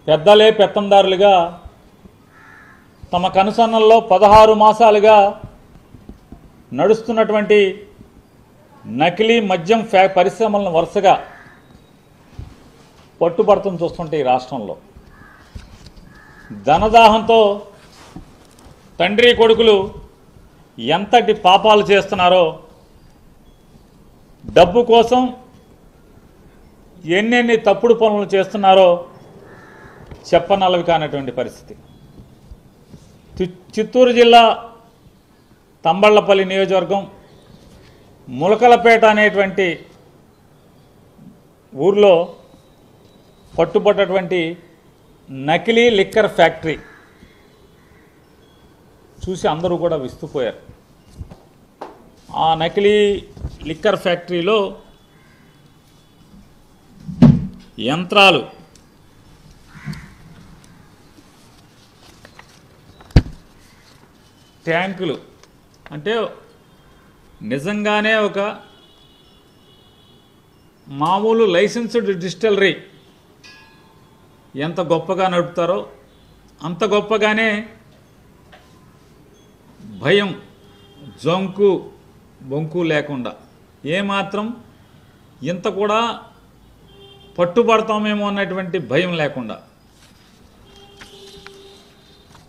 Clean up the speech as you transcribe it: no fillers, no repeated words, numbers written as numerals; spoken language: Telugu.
పెద్దలే పెత్తందారులుగా తమ కనుసన్నల్లో 16 మాసాలుగా నడుస్తున్నటువంటి నకిలీ మద్యం పరిశ్రమలను వరుసగా పట్టుబడతం చూస్తుంటే ఈ రాష్ట్రంలో ధనదాహంతో తండ్రి కొడుకులు ఎంతటి పాపాలు చేస్తున్నారో, డబ్బు కోసం ఎన్నెన్ని తప్పుడు పనులు చేస్తున్నారో చెప్పనలవి కానటువంటి పరిస్థితి. చిత్తూరు జిల్లా తంబళ్లపల్లి నియోజకవర్గం ములకలపేట అనేటువంటి ఊర్లో పట్టుబడ్డటువంటి నకిలీ లిక్కర్ ఫ్యాక్టరీ చూసి అందరూ కూడా విస్తుపోయారు. ఆ నకిలీ లిక్కర్ ఫ్యాక్టరీలో యంత్రాలు, ట్యాంకులు, అంటే నిజంగానే ఒక మామూలు లైసెన్స్డ్ డిస్టిలరీ ఎంత గొప్పగా నడుపుతారో అంత గొప్పగానే భయం, జంకు బొంకు లేకుండా ఏమాత్రం ఇంత కూడా పట్టుబడతామేమో అన్నటువంటి భయం లేకుండా